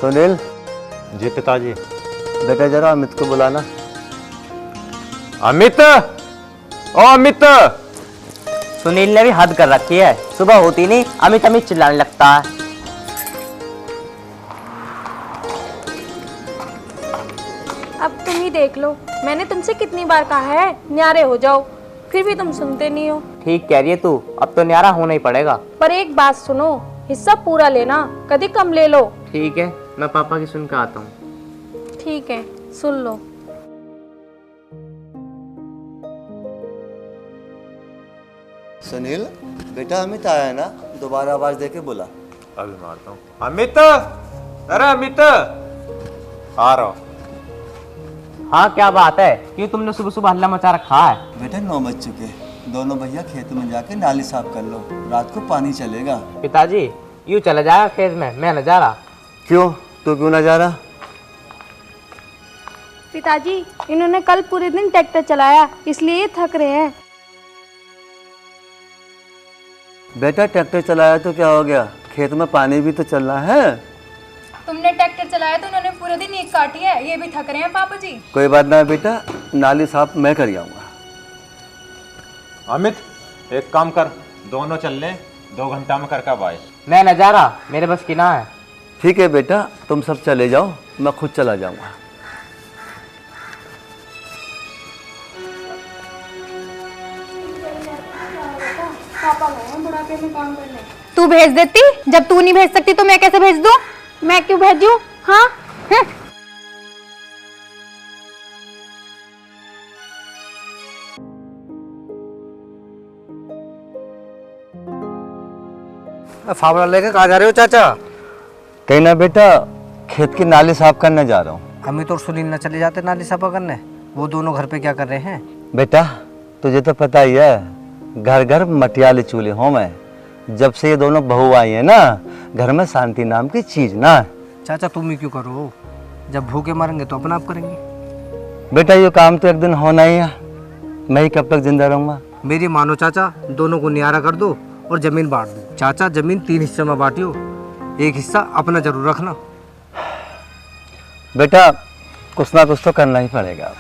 सुनील, जी पिताजी। बेटा जरा अमित को बुलाना। अमित, ओ अमित। सुनील ने भी हद कर रखी है, सुबह होती नहीं अमित अमित चिल्लाने लगता है। अब तुम ही देख लो, मैंने तुमसे कितनी बार कहा है न्यारे हो जाओ, फिर भी तुम सुनते नहीं हो। ठीक कह रही है तू, अब तो न्यारा होना ही पड़ेगा। पर एक बात सुनो, हिस्सा पूरा लेना, कभी कम ले लो। ठीक है, मैं पापा की सुन के आता हूँ। ठीक है, सुन लो। सुनील, बेटा अमित आया है ना, दोबारा आवाज देके बुला। अभी मारता हूँ। अमित, अरे अमित, आ रहा हूँ। हाँ क्या बात है, क्यों तुमने सुबह सुबह हल्ला मचा रखा है? बेटा 9 बज चुके, दोनों भैया खेत में जाके नाली साफ कर लो, रात को पानी चलेगा। पिताजी यूँ चला जाएगा खेत में, मैं न जा रहा। क्यों, तू क्यों ना जा रहा? पिताजी इन्होंने कल पूरे दिन ट्रैक्टर चलाया, इसलिए ये थक रहे हैं। बेटा ट्रैक्टर चलाया तो क्या हो गया, खेत में पानी भी तो चलना है। तुमने ट्रैक्टर चलाया तो उन्होंने पूरे दिन ईख काटी है, ये भी थक रहे हैं पापा जी। कोई बात ना बेटा, नाली साफ मैं कर आऊंगा। अमित एक काम कर, दोनों चल लें, 2 घंटा में करके आए। मैं न जा रहा, मेरे बस की ना है। ठीक है बेटा, तुम सब चले जाओ, मैं खुद चला जाऊंगा। तू भेज देती, जब तू नहीं भेज सकती तो मैं कैसे भेज दूं? मैं क्यों भेजूं? हाँ, फावड़ा लेके कहाँ जा रहे हो चाचा? कहीं ना बेटा, खेत की नाली साफ करने जा रहा हूँ। अमित और सुनील न चले जाते नाली सफा करने? वो दोनों घर पे क्या कर रहे हैं? बेटा तुझे तो पता ही है, घर घर मटियाले चूल्हे हों मैं। जब से ये दोनों बहू आई है ना, घर में शांति नाम की चीज ना है। चाचा तुम ही क्यों करो, जब भूखे मरेंगे तो अपना आप करेंगे। बेटा ये काम तो एक दिन होना ही है, मैं ही कब तक जिंदा रहूंगा। मेरी मानो चाचा, दोनों को नियारा कर दो और जमीन बांट दो। चाचा जमीन 3 हिस्से में बांटियो, एक हिस्सा अपना जरूर रखना। बेटा कुछ ना कुछ तो करना ही पड़ेगा।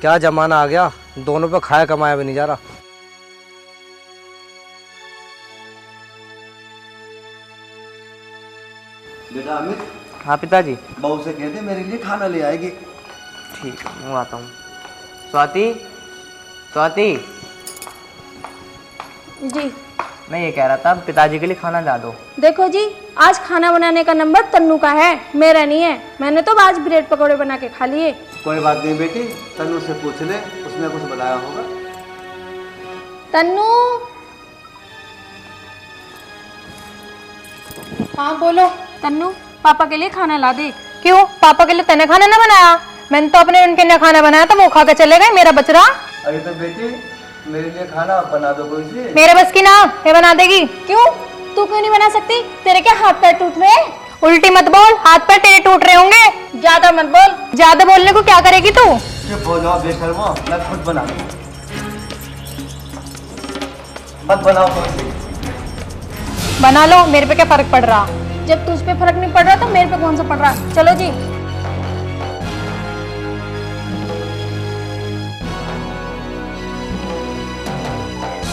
क्या जमाना आ गया, दोनों पे खाया कमाया भी नहीं जा रहा। बेटा अमित, हाँ पिताजी। बहू से कहते मेरे लिए खाना ले आएगी। ठीक है, मैं आता हूँ। स्वाति, स्वाति जी। मैं ये कह रहा था पिताजी के लिए खाना ला दो। देखो जी, आज खाना बनाने का नंबर तन्नू का है, मेरा नहीं है। मैंने तो आज ब्रेड पकौड़े बना के खा लिए। कोई बात नहीं बेटी, तन्नू से पूछ ले, उसने कुछ बनाया होगा। तन्नू। हाँ बोलो। तन्नू पापा के लिए खाना ला दे। क्यों, पापा के लिए तने खाना ना बनाया? मैंने तो अपने उनके लिए खाना बनाया था, वो खा के चले गए, मेरा बच रहा। अरे तो बेटी मेरे लिए खाना बना दो कोई से। मेरे बस की ना, ये बना देगी। क्यों, तू क्यों नहीं बना सकती? तेरे क्या हाथ पैर टूट रहे हैं? उल्टी मत बोल, हाथ पैर तेरे टूट रहे होंगे। ज्यादा मत बोल। ज्यादा बोलने को क्या करेगी तू? चुप हो जाओ बेशर्मो, मैं खुद बना दूं। मत बनाओ कोई से। बना लो, मेरे पे क्या फर्क पड़ रहा? जब तुझ पे फर्क नहीं पड़ रहा तो मेरे पे कौन सा पड़ रहा? चलो जी।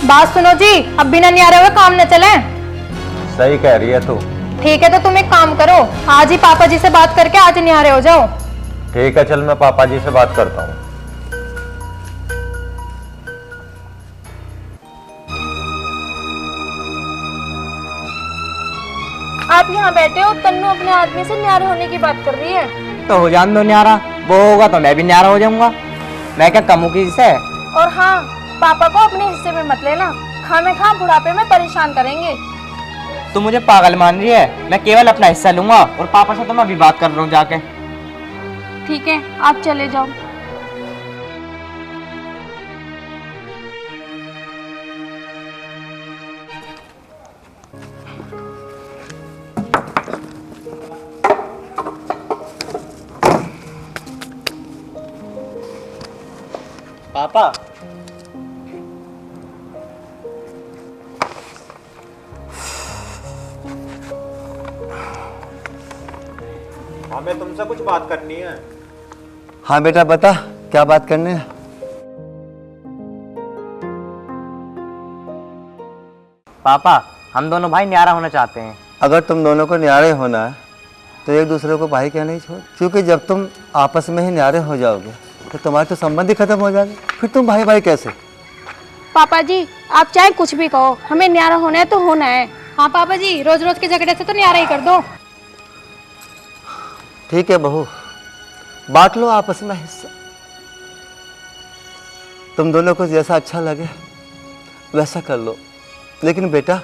बात सुनो जी, अब बिना नियारे हुए काम न चले। सही कह रही है तू। ठीक है, तो तुम एक काम करो, आज ही पापा जी से बात करके आज नियारे हो जाओ। ठीक है, चल मैं पापा जी से बात करता हूँ। आप यहाँ बैठे हो, तन्नू अपने आदमी से न्यारे होने की बात कर रही है। तो हो जान दो न्यारा, वो होगा तो मैं भी न्यारा हो जाऊंगा। मैं क्या कम हूँ किससे? और हाँ, पापा को अपने हिस्से में मत लेना, खामे खा बुढ़ापे में परेशान करेंगे। तू मुझे पागल मान रही है? मैं केवल अपना हिस्सा लूंगा, और पापा से तो मैं अभी बात कर रहा हूँ जाके। ठीक है, आप चले जाओ। पापा हमें तुमसे कुछ बात करनी है। हाँ बेटा बता, क्या बात करनी है? पापा, हम दोनों भाई न्यारा होना चाहते हैं। अगर तुम दोनों को न्यारे होना है तो एक दूसरे को भाई कहना ही छोड़, क्योंकि जब तुम आपस में ही न्यारे हो जाओगे तो तुम्हारे तो संबंध ही खत्म हो जाएंगे, फिर तुम भाई भाई कैसे? पापा जी आप चाहे कुछ भी कहो, हमें न्यारा होना है तो होना है। हाँ पापा जी, रोज रोज के झगड़े से तो न्यारा ही कर दो। ठीक है बहू, बांट लो आपस में हिस्सा। तुम दोनों को जैसा अच्छा लगे वैसा कर लो, लेकिन बेटा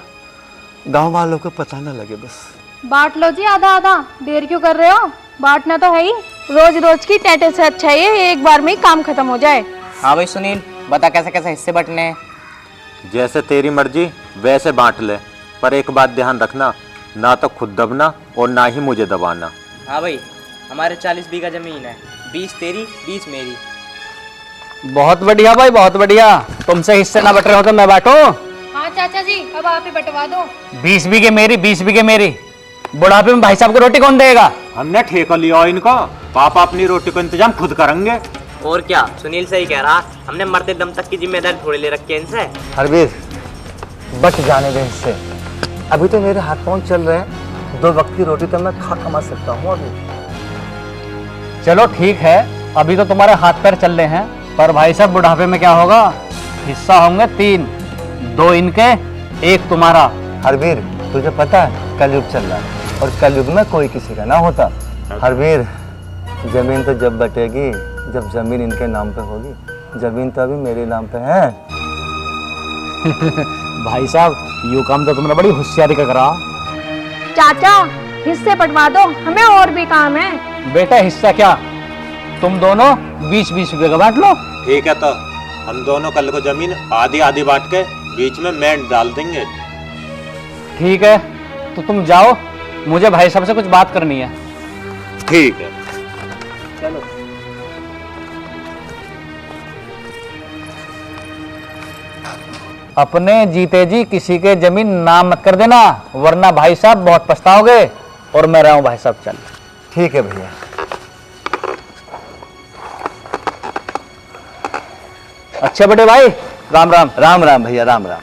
गांव वालों को पता ना लगे बस। बांट लो जी आधा आधा, देर क्यों कर रहे हो? बांटना तो है ही। रोज रोज की टैटे से अच्छा है ये एक बार में ही काम खत्म हो जाए। हाँ भाई सुनील, बता कैसे कैसे हिस्से बंटने हैं। जैसे तेरी मर्जी वैसे बांट ले, पर एक बात ध्यान रखना, ना तो खुद दबना और ना ही मुझे दबाना। हाँ भाई, हमारे 40 बीघा जमीन है, 20 तेरी 20 मेरी। बहुत बढ़िया भाई, बहुत बढ़िया। तुमसे हिस्से ना बट रहे हो तो मैं बांटूं? हाँ चाचा जी, अब आप ही बंटवा दो। 20 बीघे मेरी, 20 बीघे मेरी। बुढ़ापे में भाई साहब को रोटी कौन देगा? हमने ठेका लिया इनका, पापा अपनी रोटी का इंतजाम खुद करेंगे। और क्या, सुनील सही कह रहा, हमने मरते दम तक की जिम्मेदारी थोड़ी ले रखी है इनसे। हरवीर बच जाने दे इससे, अभी तो मेरे हाथ पांव चल रहे हैं, 2 वक्त की रोटी तो मैं खा कमा सकता हूँ अभी। चलो ठीक है, अभी तो तुम्हारे हाथ पैर चल रहे हैं, पर भाई साहब बुढ़ापे में क्या होगा? हिस्सा होंगे 3, 2 इनके 1 तुम्हारा। हरवीर तुझे पता है कलयुग चल रहा है और कलयुग में कोई किसी का ना होता। हरवीर जमीन तो जब बटेगी जब जमीन इनके नाम पे होगी, जमीन तो अभी मेरे नाम पे है। भाई साहब यू काम तो तुमने बड़ी होशियारी का करा। चाचा हिस्से बंटवा दो, हमें और भी काम है। बेटा हिस्सा क्या, तुम दोनों 20-20 रुपए का बांट लो। ठीक है, तो हम दोनों कल को जमीन आधी आधी बांट के बीच में मैं डाल देंगे। ठीक है, तो तुम जाओ, मुझे भाई साहब से कुछ बात करनी है। ठीक है। चलो। अपने जीते जी किसी के जमीन नाम मत कर देना, वरना भाई साहब बहुत पछताओगे। और मैं रहा हूं भाई साहब, चल। ठीक है भैया। अच्छे बड़े भाई, राम राम। राम राम भैया, राम राम।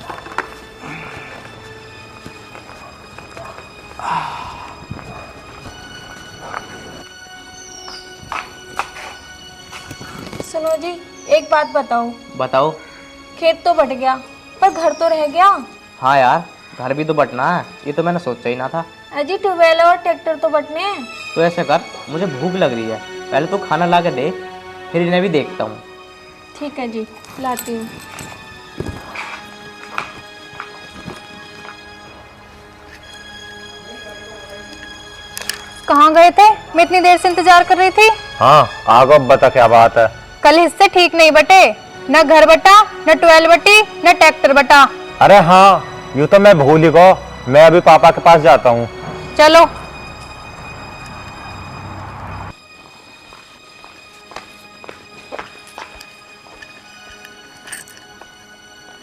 सुनो जी एक बात बताओ, बताओ। खेत तो बट गया पर घर तो रह गया। हाँ यार, घर भी तो बटना है, ये तो मैंने सोचा ही ना था। अजी ट्यूबवेल और ट्रैक्टर तो बटने हैं। तो ऐसे कर, मुझे भूख लग रही है, पहले तो खाना ला के दे, फिर इन्हें भी देखता हूँ। ठीक है जी, लाती हूँ। कहाँ गए थे? मैं इतनी देर से इंतजार कर रही थी। हाँ आगो, बता क्या बात है। कल हिस्से ठीक नहीं बटे, न घर बटा, न ट्वेल बटी, न ट्रैक्टर बटा। अरे हाँ, यूँ तो मैं भूल ही गो, मैं अभी पापा के पास जाता हूँ। चलो।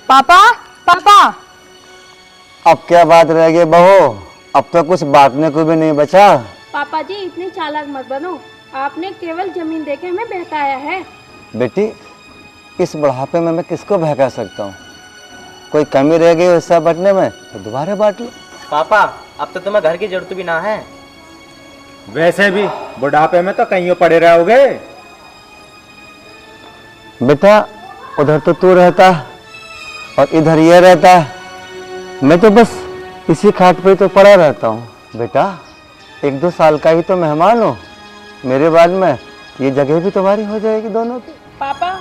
पापा, पापा। अब क्या बात रह गई बहू, अब तो कुछ बांटने को भी नहीं बचा। पापा जी इतने चालाक मत बनो, आपने केवल जमीन देके हमें बहकाया है। बेटी इस बुढ़ापे में मैं किसको बहका सकता हूँ? कोई कमी रह गई हिस्सा बांटने में तो दोबारा बांट लो। पापा, अब तो तुम्हें घर की जरूरत भी ना है। वैसे भी बुढ़ापे में तो कहीं पड़े रहोगे। बेटा उधर तो तू रहता है और इधर ये रहता है, मैं तो बस इसी खाट पे तो पड़ा रहता हूँ। बेटा 1-2 साल का ही तो मेहमान हो, मेरे बाद में ये जगह भी तुम्हारी हो जाएगी दोनों की। पापा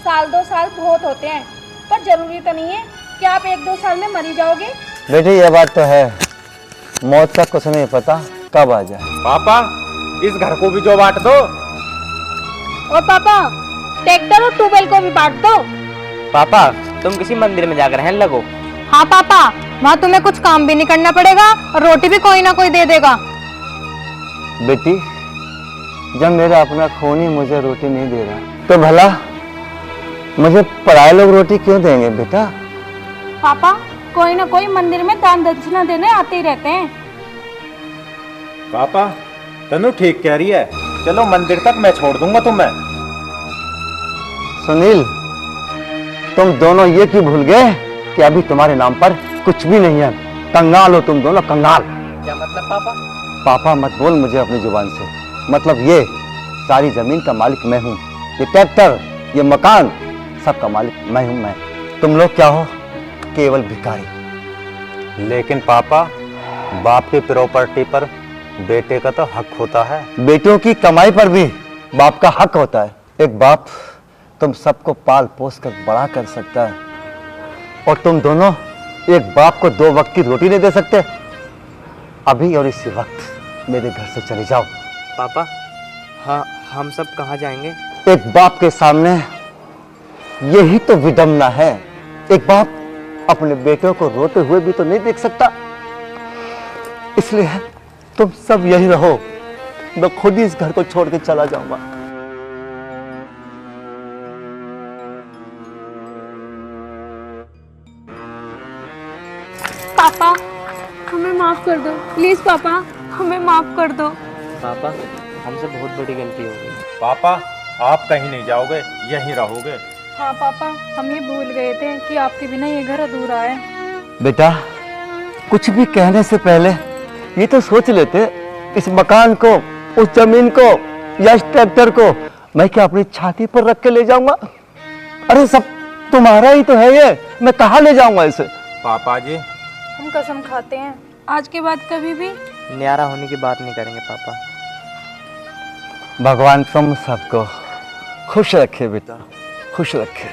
1-2 साल बहुत होते हैं, पर जरूरी तो नहीं है कि आप 1-2 साल में मर ही जाओगे। बेटी ये बात तो है, मौत का कुछ नहीं पता कब आ जाए। पापा इस घर को भी जो बांट दो। और पापा ट्रैक्टर और ट्यूबवेल को भी बांट दो। पापा तुम किसी मंदिर में जाकर रहने लगो। हाँ पापा, वहाँ तुम्हें कुछ काम भी नहीं करना पड़ेगा और रोटी भी कोई ना कोई दे देगा। बेटी जब मेरा अपना खून ही मुझे रोटी नहीं दे रहा तो भला मुझे पराये लोग रोटी क्यों देंगे? बेटा पापा कोई ना कोई मंदिर में दान दक्षिणा देने आते ही रहते हैं। पापा तनु ठीक कह रही है, चलो मंदिर तक मैं छोड़ दूंगा तुम्हें। सुनील, तुम दोनों ये क्यों भूल गए कि अभी तुम्हारे नाम पर कुछ भी नहीं है। कंगाल हो तुम दोनों, कंगाल। क्या मतलब पापा? पापा मत बोल मुझे अपनी जुबान से। मतलब ये सारी जमीन का मालिक मैं हूँ, ये ट्रैक्टर, ये मकान, सबका मालिक मैं हूँ। मैं, तुम लोग क्या हो? केवल भिखारी। लेकिन पापा, बाप की प्रॉपर्टी पर बेटे का तो हक होता है। बेटों की कमाई पर भी बाप का हक होता है। एक बाप तुम सबको पाल पोस कर बड़ा कर सकता है, और तुम दोनों एक बाप को 2 वक्त की रोटी नहीं दे सकते। अभी और इसी वक्त मेरे घर से चले जाओ। पापा, हाँ, हम सब कहाँ जाएंगे? एक बाप के सामने यही तो विडंबना है। एक बाप अपने बेटों को रोते हुए भी तो नहीं देख सकता। इसलिए तुम सब यही रहो, मैं खुद ही इस घर को छोड़ के चला जाऊंगा। पापा, हमें माफ कर दो प्लीज। पापा, हमें माफ कर दो। पापा, हमसे बहुत बड़ी गलती हो गई। पापा, आप कहीं नहीं जाओगे, यहीं रहोगे। हाँ पापा, हम ये भूल गए थे कि आपके बिना ये घर अधूरा है। बेटा, कुछ भी कहने से पहले ये तो सोच लेते, इस मकान को, उस जमीन को या इस ट्रैक्टर को मैं क्या अपनी छाती पर रख के ले जाऊंगा? अरे सब तुम्हारा ही तो है ये, मैं कहाँ ले जाऊंगा इसे? पापा जी, हम कसम खाते हैं आज के बाद कभी भी न्यारा होने की बात नहीं करेंगे पापा। भगवान तुम सबको खुश रखे बेटा, खुश रखे।